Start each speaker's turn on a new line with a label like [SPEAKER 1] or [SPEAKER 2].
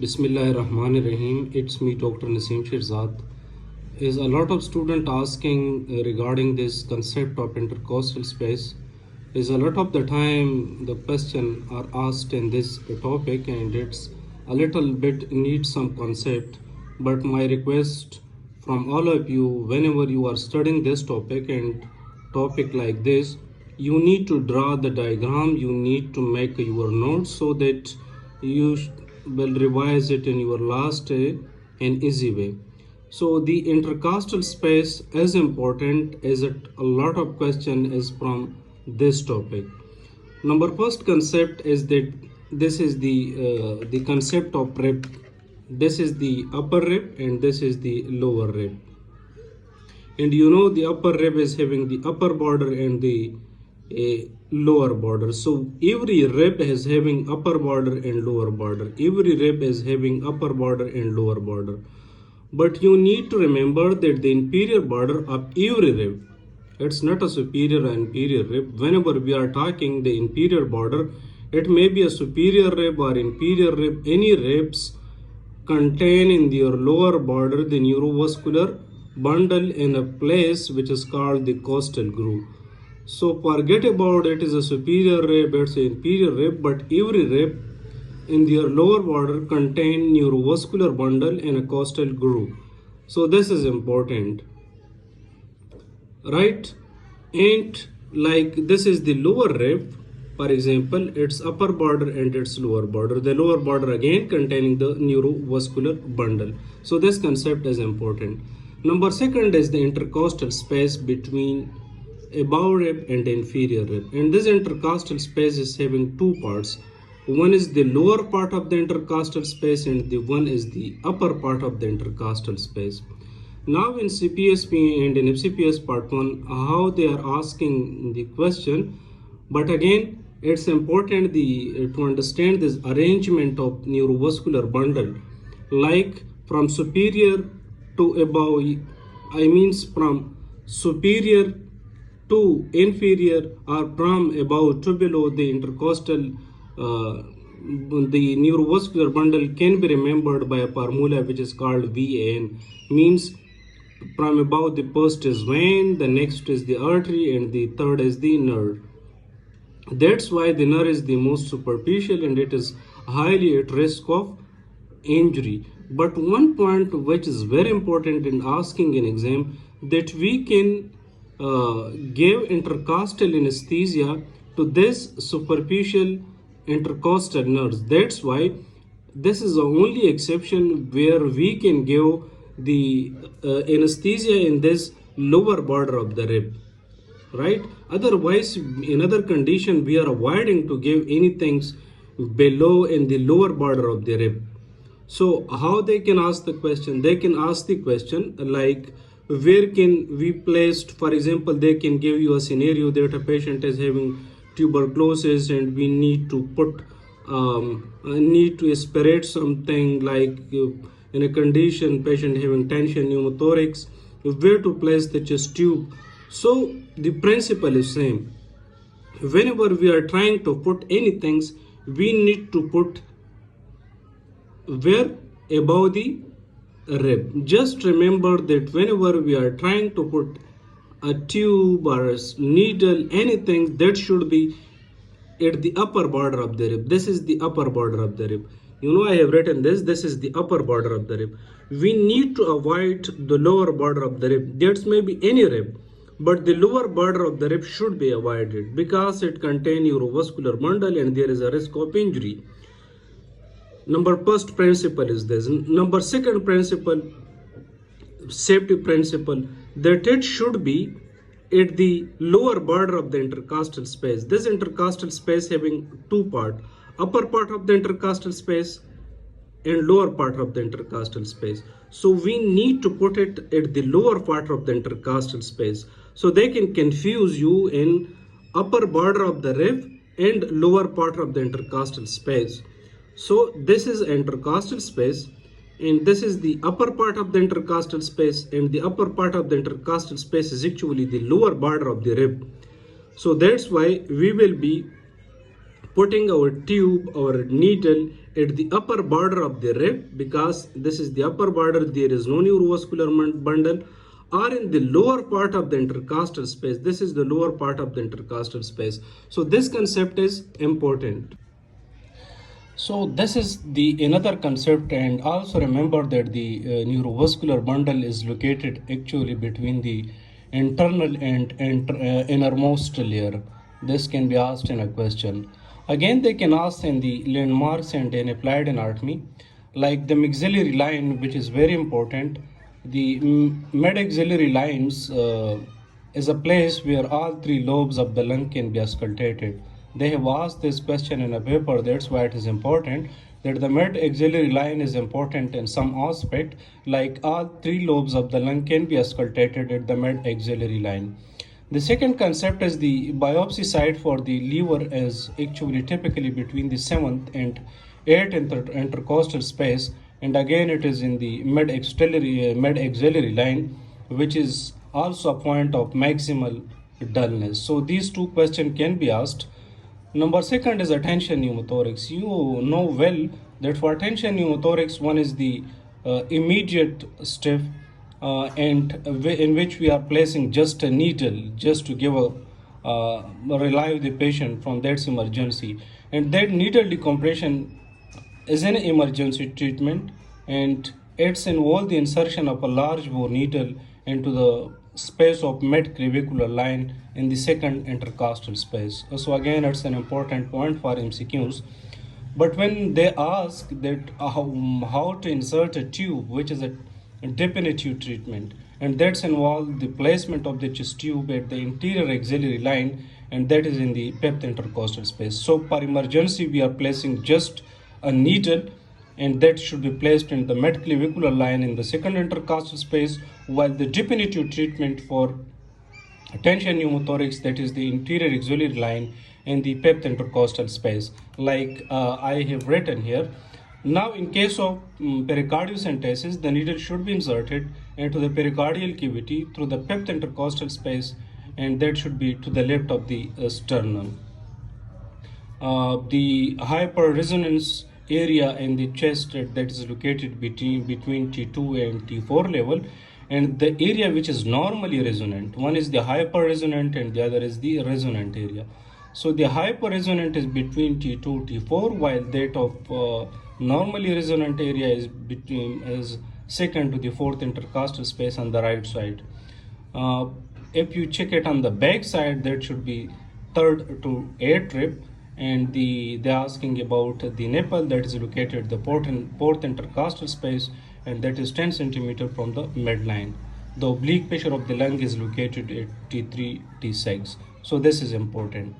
[SPEAKER 1] Bismillahirrahmanirrahim. It's me, Dr. Naseem Shirzad. Is a lot of student asking regarding this concept of intercostal space. Is a lot of the time the question are asked in this topic, and it's a little bit needs some concept. But my request from all of you, whenever you are studying this topic and topic like this, you need to draw the diagram, you need to make your notes so that you will revise it in your last day in easy way. So the intercostal space is important as a lot of question is from this topic. Number first concept is that this is the concept of rib. This is the upper rib and this is the lower rib. And you know the upper rib is having the upper border and the lower border. So every rib is having upper border and lower border. Every rib is having upper border and lower border. But you need to remember that the inferior border of every rib, it's not a superior or inferior rib. Whenever we are talking the inferior border, it may be a superior rib or inferior rib. Any ribs contain in their lower border the neurovascular bundle in a place which is called the costal groove. So forget about it is a superior rib, it's an inferior rib, but every rib in their lower border contain neurovascular bundle in a costal groove. So this is important, right? And like this is the lower rib, for example, its upper border and its lower border. The lower border again containing the neurovascular bundle. So this concept is important. Number second is the intercostal space between above rib and inferior rib. And this intercostal space is having two parts. One is the lower part of the intercostal space and the one is the upper part of the intercostal space. Now in CPSP and in FCPS part 1, how they are asking the question, but again, it's important to understand this arrangement of neurovascular bundle, like from superior to above, I means from superior to inferior or from above to below. The intercostal the neurovascular bundle can be remembered by a formula which is called VAN, means from above the first is vein, the next is the artery, and the third is the nerve. That's why the nerve is the most superficial and it is highly at risk of injury. But one point which is very important in asking an exam, that we can give intercostal anesthesia to this superficial intercostal nerves. That's why this is the only exception where we can give the anesthesia in this lower border of the rib, right? Otherwise, in other condition, we are avoiding to give anything below in the lower border of the rib. So how they can ask the question? They can ask the question like, where can we place, for example, they can give you a scenario that a patient is having tuberculosis and we need to put need to aspirate something, like in a condition patient having tension pneumothorax, where to place the chest tube. So the principle is same. Whenever we are trying to put anything, we need to put where above the rib. Just remember that whenever we are trying to put a tube or a needle, anything, that should be at the upper border of the rib. This is the upper border of the rib. You know, I have written this is the upper border of the rib. We need to avoid the lower border of the rib. That may be any rib, but the lower border of the rib should be avoided because it contains neurovascular bundle and there is a risk of injury. Number first principle is this. Number second principle, safety principle, that it should be at the lower border of the intercostal space. This intercostal space having two parts, upper part of the intercostal space and lower part of the intercostal space. So we need to put it at the lower part of the intercostal space. So they can confuse you in upper border of the rib and lower part of the intercostal space. So this is intercostal space and this is the upper part of the intercostal space, and the upper part of the intercostal space is actually the lower border of the rib. So that's why we will be putting our tube, our needle at the upper border of the rib, because this is the upper border, there is no neurovascular bundle, or in the lower part of the intercostal space. This is the lower part of the intercostal space. So this concept is important. So this is the another concept, and also remember that the neurovascular bundle is located actually between the internal and innermost layer. This can be asked in a question. Again, they can ask in the landmarks and in applied anatomy, like the maxillary line, which is very important. The mid-axillary lines is a place where all three lobes of the lung can be auscultated. They have asked this question in a paper, that's why it is important that the mid-axillary line is important in some aspect, like all three lobes of the lung can be auscultated at the mid-axillary line. The second concept is the biopsy site for the liver is actually typically between the 7th and 8th intercostal space, and again it is in the mid-axillary line, which is also a point of maximal dullness. So these two questions can be asked. Number second is attention pneumothorax. You know well that for attention pneumothorax, one is the immediate step, and in which we are placing just a needle just to give a relieve the patient from that emergency, and that needle decompression is an emergency treatment, and it's involved the insertion of a large bore needle into the space of mid-clavicular line in the second intercostal space. So again, it's an important point for MCQs. But when they ask that how to insert a tube, which is a definitive treatment, and that's involved the placement of the chest tube at the interior axillary line, and that is in the fifth intercostal space. So for emergency, we are placing just a needle, and that should be placed in the mid-clavicular line in the second intercostal space, while the definitive treatment for attention pneumothorax, that is the interior axillary line in the fifth intercostal space, like I have written here. Now, in case of pericardiocentesis, the needle should be inserted into the pericardial cavity through the fifth intercostal space, and that should be to the left of the sternum. The hyperresonance area in the chest that is located between T2 and T4 level, and the area which is normally resonant, one is the hyperresonant and the other is the resonant area. So the hyperresonant is between T2 T4, while that of normally resonant area is second to the fourth intercostal space on the right side. If you check it on the back side, that should be third to eighth rib, and they're asking about the nipple that is located the fourth intercostal space, and that is 10 centimeter from the midline. The oblique pressure of the lung is located at T3 T6. So this is important.